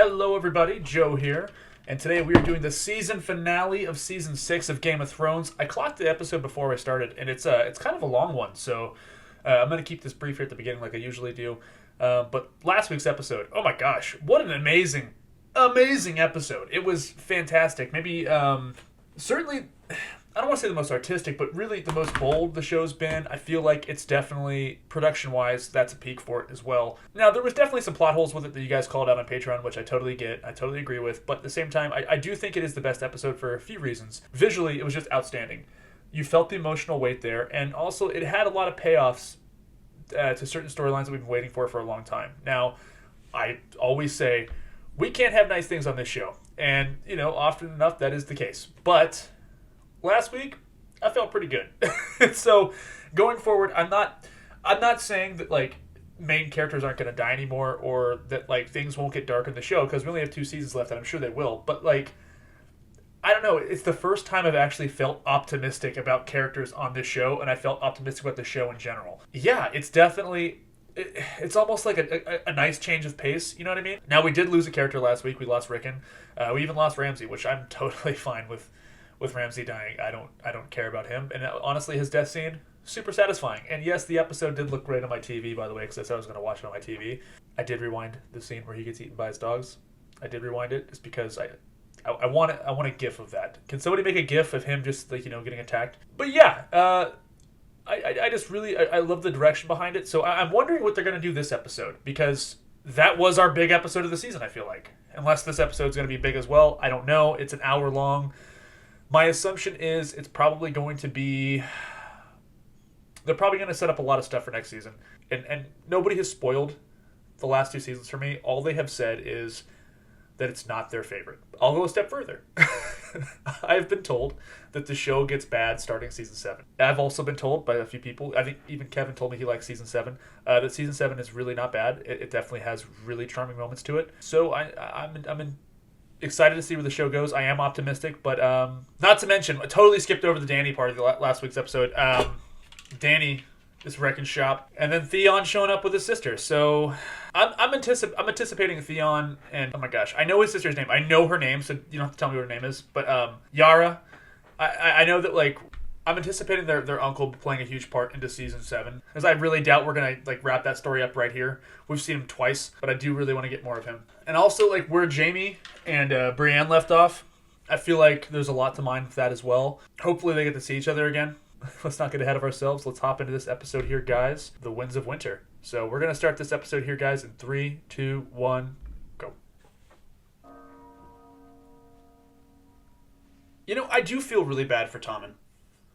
Hello everybody, Joe here, and today we are doing the season finale of Season 6 of Game of Thrones. I clocked the episode before I started, and it's kind of a long one, so I'm going to keep this brief here at the beginning like I usually do. But last week's episode, oh my gosh, what an amazing episode. It was fantastic. Maybe, certainly, I don't want to say the most artistic, but really the most bold the show's been. I feel like it's definitely, production-wise, that's a peak for it as well. Now, there was definitely some plot holes with it that you guys called out on Patreon, which I totally get. I totally agree with. But at the same time, I do think it is the best episode for a few reasons. Visually, it was just outstanding. You felt the emotional weight there, and also it had a lot of payoffs to certain storylines that we've been waiting for a long time. Now, I always say, we can't have nice things on this show. And, often enough, that is the case. But last week, I felt pretty good. So, going forward, I'm not saying that, main characters aren't going to die anymore or that, things won't get dark in the show, because we only have 2 seasons left, and I'm sure they will. But, I don't know. It's the first time I've actually felt optimistic about characters on this show, and I felt optimistic about the show in general. Yeah, it's definitely... It's almost like a nice change of pace, you know what I mean? Now, we did lose a character last week. We lost Rickon. We even lost Ramsay, which I'm totally fine with Ramsay dying. I don't care about him. And honestly, his death scene, super satisfying. And yes, the episode did look great on my TV, by the way, because I said I was going to watch it on my TV. I did rewind the scene where he gets eaten by his dogs. I did rewind it. It's because I want a GIF of that. Can somebody make a GIF of him just getting attacked? But yeah, I just really I love the direction behind it. So I'm wondering what they're going to do this episode, because that was our big episode of the season, I feel like. Unless this episode's going to be big as well, I don't know. It's an hour long. My assumption is it's probably going to be... They're probably going to set up a lot of stuff for next season. And nobody has spoiled the last 2 seasons for me. All they have said is that it's not their favorite. I'll go a step further. I've been told that the show gets bad starting Season 7. I've also been told by a few people, I think even Kevin told me he likes Season 7, that Season 7 is really not bad. It definitely has really charming moments to it. So I'm excited to see where the show goes. I am optimistic, but not to mention, I totally skipped over the Dany part of the last week's episode. Dany is wrecking shop, and then Theon showing up with his sister. So I'm anticipating Theon, and oh my gosh, I know his sister's name. I know her name, so you don't have to tell me what her name is. But Yara, I know that I'm anticipating their uncle playing a huge part into Season 7, because I really doubt we're gonna wrap that story up right here. We've seen him twice, but I do really want to get more of him. And also where Jaime and Brienne left off, I feel like there's a lot to mine with that as well. Hopefully they get to see each other again. Let's not get ahead of ourselves. Let's hop into this episode here, guys. The Winds of Winter. So we're going to start this episode here, guys, in 3, 2, 1, go. I do feel really bad for Tommen.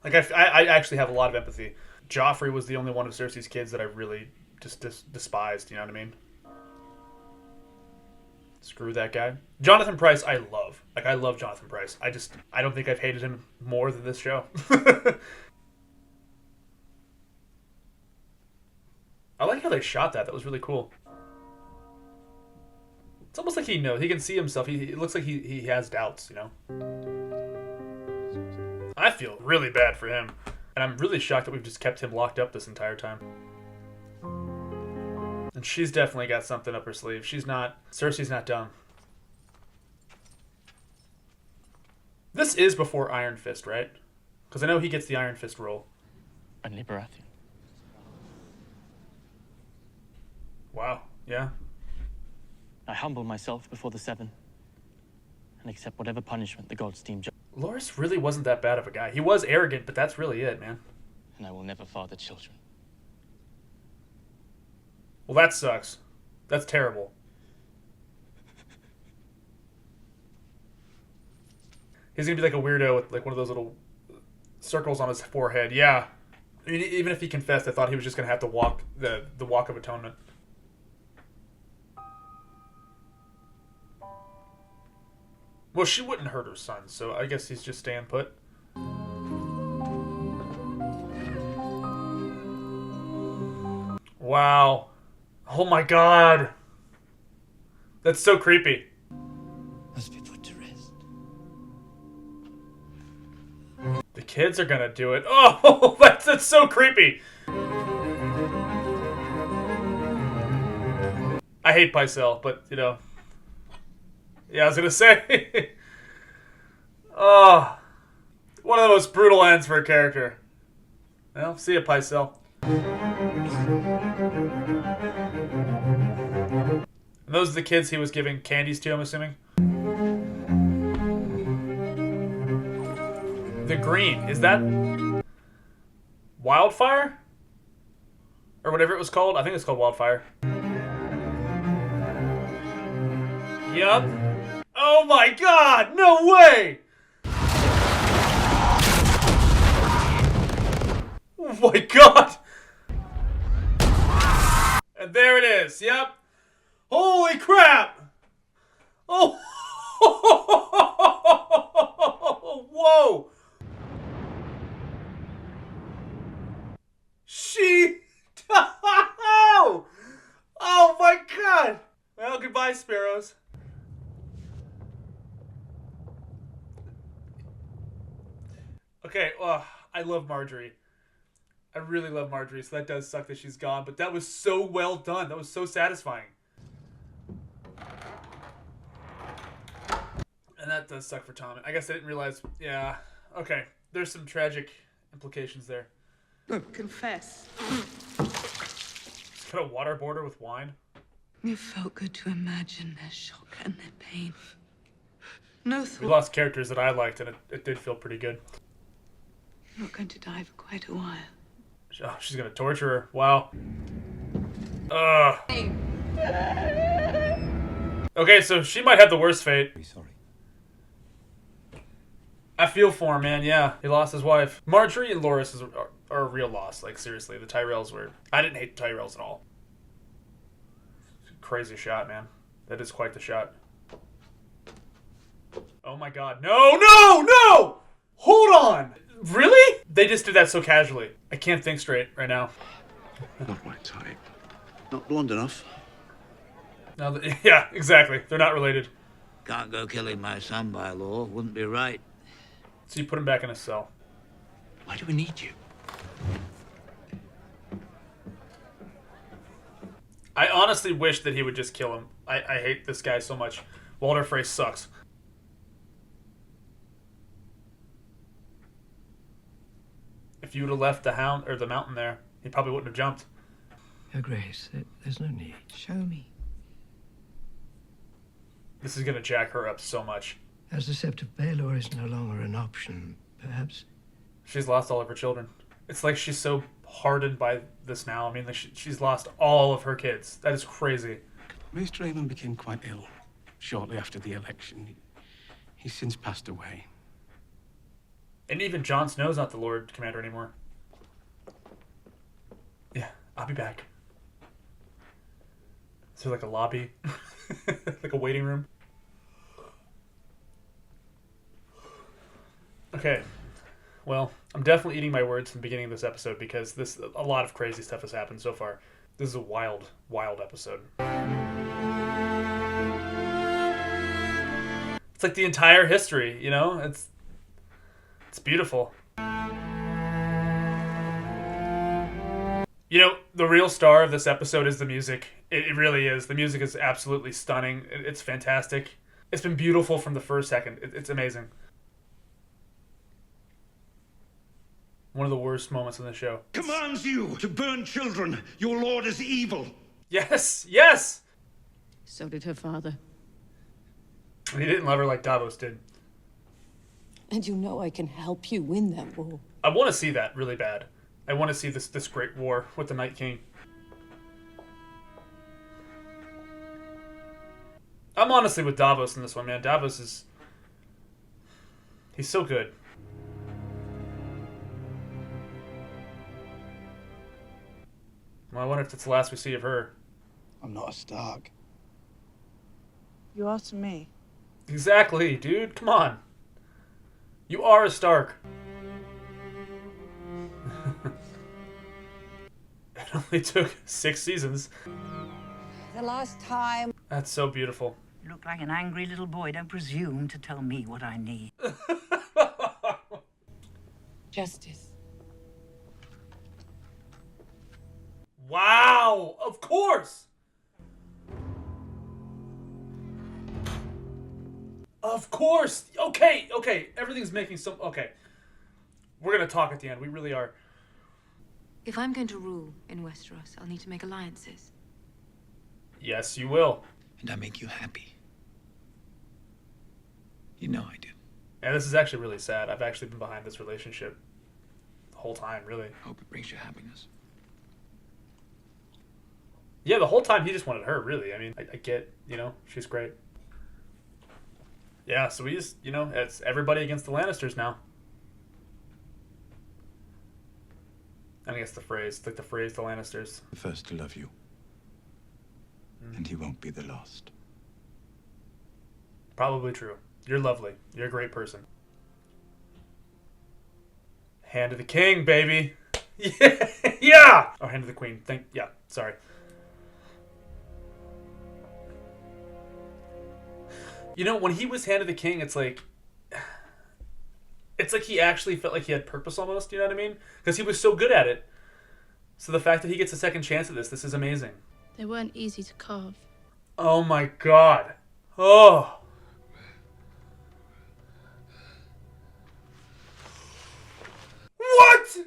I actually have a lot of empathy. Joffrey was the only one of Cersei's kids that I really just despised, you know what I mean? Screw that guy. Jonathan Pryce, I love. I love Jonathan Pryce. I don't think I've hated him more than this show. I like how they shot that. That was really cool. It's almost like he knows. He can see himself. It looks like he has doubts, I feel really bad for him. And I'm really shocked that we've just kept him locked up this entire time. And she's definitely got something up her sleeve. Cersei's not dumb. This is before Iron Fist, right? Because I know he gets the Iron Fist role. Only Baratheon. Wow, yeah. I humble myself before the Seven and accept whatever punishment the gods deem just. Loras really wasn't that bad of a guy. He was arrogant, but that's really it, man. And I will never father children. Well, that sucks. That's terrible. He's gonna be like a weirdo with one of those little circles on his forehead. Yeah. I mean, even if he confessed, I thought he was just gonna have to walk the Walk of Atonement. Well, she wouldn't hurt her son, so I guess he's just staying put. Wow. Oh my god. That's so creepy. Must be put to rest. The kids are gonna do it. Oh, that's so creepy. I hate Pycelle, but, Yeah, I was gonna say. Oh, one of the most brutal ends for a character. Well, see ya, Pycelle. And those are the kids he was giving candies to, I'm assuming. The green, is that Wildfire? Or whatever it was called? I think it's called Wildfire. Yup. Oh my god! No way! Oh my god! And there it is, yep. Holy crap! Oh! Whoa! She... Oh my god! Well, goodbye, Sparrows. Okay, I love Marjorie. I really love Marjorie, so that does suck that she's gone, but that was so well done. That was so satisfying. And that does suck for Tom. I guess I didn't realize. Yeah, okay. There's some tragic implications there. Confess. He's got a water border with wine. It felt good to imagine their shock and their pain. No We thought. lost characters that I liked, and it did feel pretty good. You're not going to die for quite a while. Oh, she's gonna torture her. Wow. Ugh. Okay, so she might have the worst fate. Sorry. I feel for him, man. Yeah, he lost his wife. Marjorie and Loras are a real loss. Like, seriously, the Tyrells were... I didn't hate the Tyrells at all. Crazy shot, man. That is quite the shot. Oh my god. No, no, no! Hold on! Really? They just did that so casually. I can't think straight right now. Not my type. Not blonde enough. Now that, yeah, exactly. They're not related. Can't go killing my son by law. Wouldn't be right. So you put him back in a cell. Why do we need you? I honestly wish that he would just kill him. I hate this guy so much. Walder Frey sucks. If you would have left the hound or the mountain there, he probably wouldn't have jumped. Your Grace, there's no need. Show me. This is gonna jack her up so much. As the Sept of Baelor is no longer an option, perhaps. She's lost all of her children. It's like she's so hardened by this now. I mean, like she's lost all of her kids. That is crazy. Maester Aemon became quite ill shortly after the election. He's since passed away. And even Jon Snow's not the Lord Commander anymore. Yeah, I'll be back. Is there like a lobby? Like a waiting room? Okay. Well, I'm definitely eating my words from the beginning of this episode because a lot of crazy stuff has happened so far. This is a wild, wild episode. It's like the entire history, you know? It's beautiful. You know, the real star of this episode is the music. It really is. The music is absolutely stunning. It's fantastic. It's been beautiful from the first second. It's amazing. One of the worst moments in the show. Commands you to burn children. Your lord is evil. Yes! Yes! So did her father. He didn't love her like Davos did. And you know I can help you win that war. I want to see that really bad. I want to see this great war with the Night King. I'm honestly with Davos in this one, man. Davos is... he's so good. Well, I wonder if that's the last we see of her. I'm not a Stark. You are to me. Exactly, dude. Come on. You are a Stark. It only took 6 seasons. The last time. That's so beautiful. You look like an angry little boy. Don't presume to tell me what I need. Justice. Wow! Of course! Of course. Okay. Everything's making some... Okay. We're going to talk at the end. We really are. If I'm going to rule in Westeros, I'll need to make alliances. Yes, you will. And I make you happy. You know I do. And this is actually really sad. I've actually been behind this relationship the whole time, really. Hope it brings you happiness. Yeah, the whole time he just wanted her, really. I mean, I get, she's great. Yeah, so we just, it's everybody against the Lannisters now. I think it's the phrase. It's like the phrase, the Lannisters. The first to love you. And he won't be the last. Probably true. You're lovely. You're a great person. Hand of the King, baby. Yeah! Yeah! Oh, Hand of the Queen. Sorry. When he was Hand of the King, it's like he actually felt like he had purpose almost, you know what I mean? Because he was so good at it. So the fact that he gets a second chance at this is amazing. They weren't easy to carve. Oh my god. Oh. What?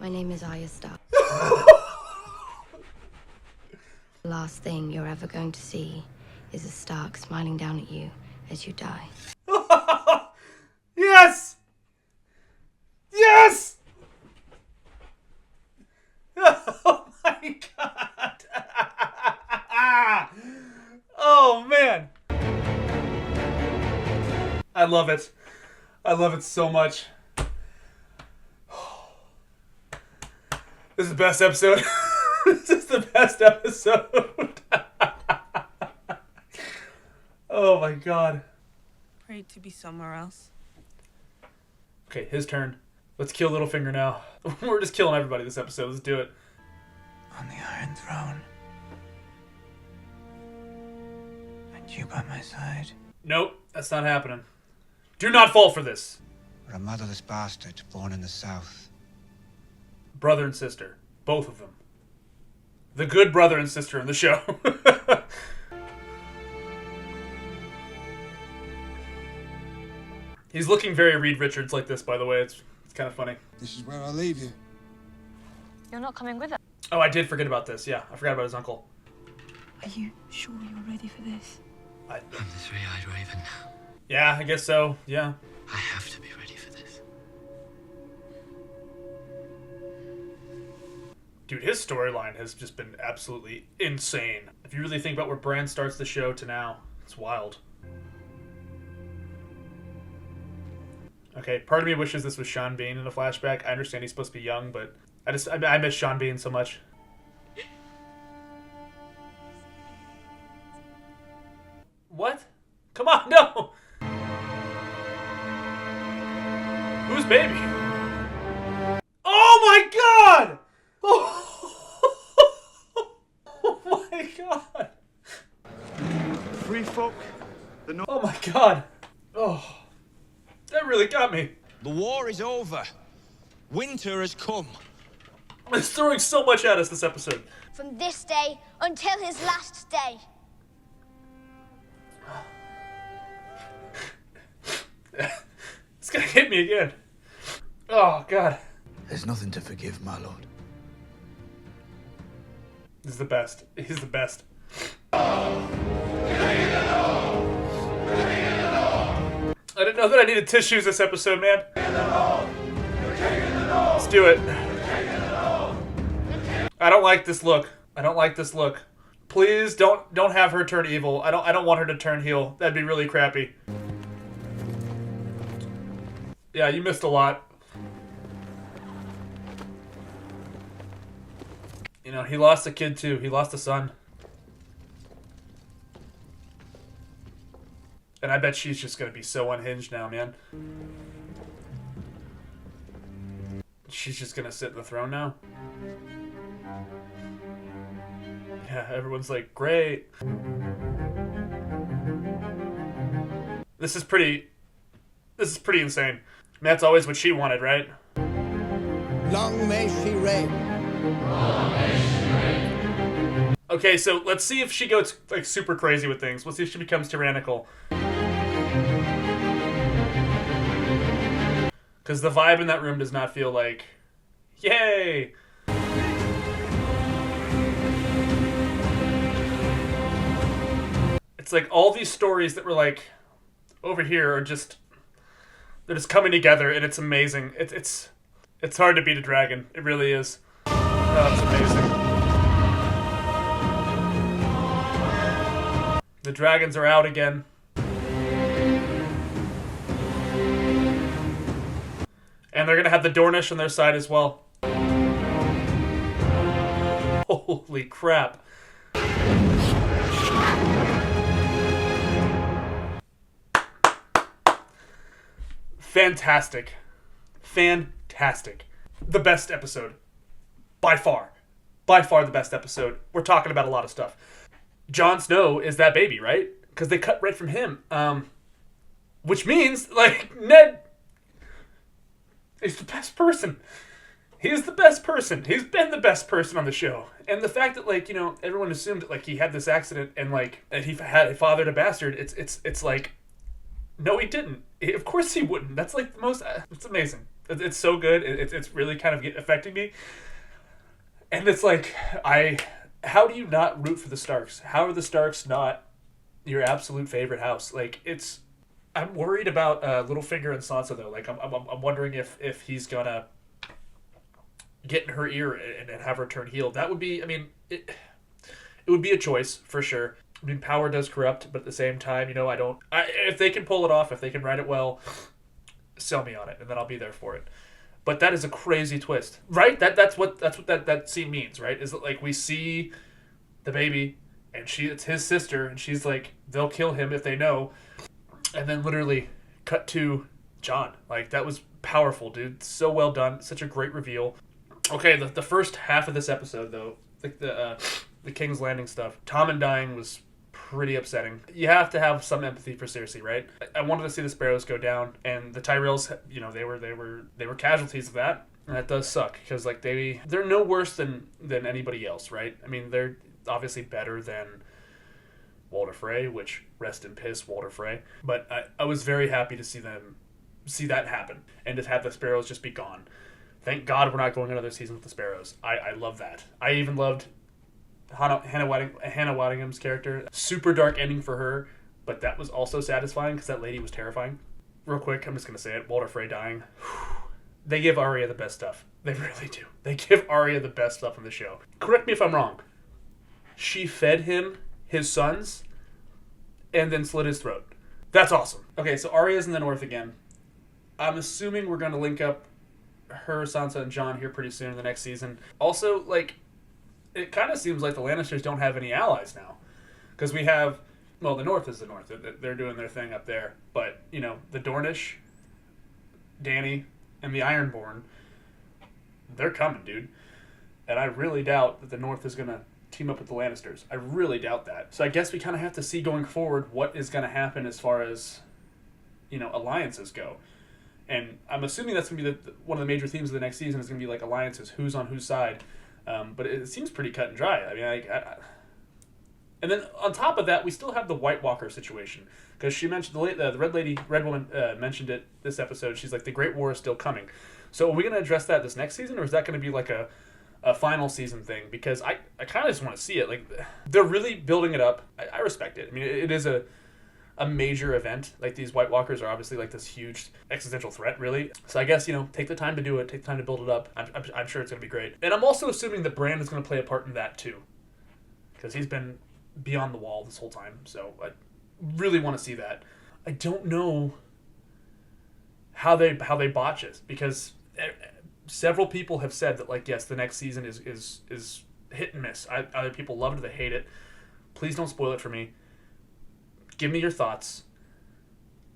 My name is Arya Stark. The last thing you're ever going to see is a Stark smiling down at you as you die. Yes! Yes! Oh my god! Oh man! I love it. I love it so much. This is the best episode. This is the best episode. Oh my god. Prayed to be somewhere else. Okay, his turn. Let's kill Littlefinger now. We're just killing everybody this episode. Let's do it. On the Iron Throne. And you by my side. Nope, that's not happening. Do not fall for this. We're a motherless bastard born in the South. Brother and sister. Both of them. The good brother and sister in the show. He's looking very Reed Richards like this, by the way. It's kind of funny. This is where I leave you. You're not coming with us. Oh, I did forget about this. Yeah, I forgot about his uncle. Are you sure you're ready for this? I'm the three-eyed raven. Yeah, I guess so. Yeah. I have to be ready for this. Dude, his storyline has just been absolutely insane. If you really think about where Bran starts the show to now, it's wild. Okay, part of me wishes this was Sean Bean in a flashback. I understand he's supposed to be young, but I miss Sean Bean so much. What? Come on, no! Who's baby? Oh my god! Oh my god! Free folk. Oh my god! Oh, that really got me. The war is over. Winter has come. It's throwing so much at us this episode. From this day until his last day. It's gonna hit me again. Oh god. There's nothing to forgive, my lord. He's the best. He's the best. I didn't know that I needed tissues this episode, man. Let's do it. I don't like this look. I don't like this look. Please don't have her turn evil. I don't want her to turn heel. That'd be really crappy. Yeah, you missed a lot. You know, he lost a kid too. He lost a son. And I bet she's just gonna be so unhinged now, man. She's just gonna sit in the throne now. Yeah, everyone's like, great. This is pretty insane. I mean, that's always what she wanted, right? Long may she reign. Okay, so let's see if she goes like super crazy with things. Let's see if she becomes tyrannical. Because the vibe in that room does not feel like, yay! It's like all these stories that were like over here are just, they're just coming together, and it's amazing. It's hard to beat a dragon. It really is. Oh, it's amazing. The dragons are out again. And they're going to have the Dornish on their side as well. Holy crap. Fantastic. Fantastic. The best episode. By far. By far the best episode. We're talking about a lot of stuff. Jon Snow is that baby, right? Because they cut right from him. Which means, like, Ned is the best person. He's the best person. He's been the best person on the show. And the fact that, like, you know, everyone assumed that, like, he had this accident and, like, that he had fathered a bastard, it's like, no, he didn't. Of course he wouldn't. That's, like, the most... it's amazing. It's so good. It's really kind of affecting me. And it's like, how do you not root for the Starks? How are the Starks not your absolute favorite house? Like, I'm worried about Littlefinger and Sansa, though. Like, I'm wondering if he's gonna get in her ear and have her turn heel. That would be, I mean, it would be a choice, for sure. I mean, power does corrupt, but at the same time, you know, if they can pull it off, if they can write it well, sell me on it, and then I'll be there for it. But that is a crazy twist, right? That's what that scene means, right? Is that, like, we see the baby, and it's his sister, and she's like, they'll kill him if they know, and then literally cut to Jon. Like, that was powerful, dude. So well done. Such a great reveal. Okay, the first half of this episode, though, like the King's Landing stuff, Tommen dying was pretty upsetting. You have to have some empathy for Cersei, right? I wanted to see the Sparrows go down, and the Tyrells, you know, they were casualties of that, and that does suck because, like, they're no worse than anybody else, right? I mean, they're obviously better than Walder Frey, which rest in piss, Walder Frey. But I was very happy to see that happen and to have the Sparrows just be gone. Thank God we're not going another season with the Sparrows. I love that. I even loved Hannah Waddingham's character. Super dark ending for her, but that was also satisfying because that lady was terrifying. Real quick, I'm just going to say it. Walder Frey dying. They give Arya the best stuff. They really do. They give Arya the best stuff on the show. Correct me if I'm wrong. She fed him his sons and then slit his throat. That's awesome. Okay, so Arya's in the north again. I'm assuming we're going to link up her, Sansa, and Jon here pretty soon in the next season. Also, like, it kind of seems like the Lannisters don't have any allies now. Because we have, well, the North is the North. They're doing their thing up there. But, you know, the Dornish, Dany, and the Ironborn, they're coming, dude. And I really doubt that the North is going to team up with the Lannisters. I really doubt that. So I guess we kind of have to see going forward what is going to happen as far as, you know, alliances go. And I'm assuming that's going to be one of the major themes of the next season is going to be, like, alliances, who's on whose side. But it seems pretty cut and dry. I mean, and then on top of that, we still have the White Walker situation. Because she mentioned, the Red Woman mentioned it this episode. She's like, the Great War is still coming. So are we going to address that this next season, or is that going to be like a final season thing? Because I kind of just want to see it. Like, they're really building it up. I respect it. I mean, it is a major event. Like, these White Walkers are obviously like this huge existential threat, really. So I guess, you know, take the time to do it, take the time to build it up. I'm sure it's going to be great. And I'm also assuming that Bran is going to play a part in that too, because he's been beyond the wall this whole time. So I really want to see that. I don't know how they botch it, because several people have said that, like, yes, the next season is hit and miss. Either people loved it or they hate it. Please don't spoil it for me. Give me your thoughts.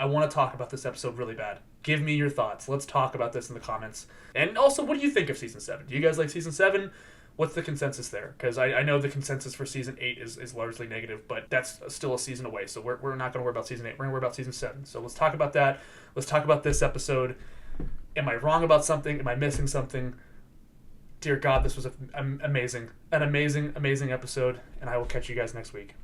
I want to talk about this episode really bad. Give me your thoughts. Let's talk about this in the comments. And also, what do you think of Season 7? Do you guys like Season 7? What's the consensus there? Because I know the consensus for Season 8 is largely negative, but that's still a season away, so we're not going to worry about Season 8. We're going to worry about Season 7. So let's talk about that. Let's talk about this episode. Am I wrong about something? Am I missing something? dear God, this was an amazing episode, and I will catch you guys next week.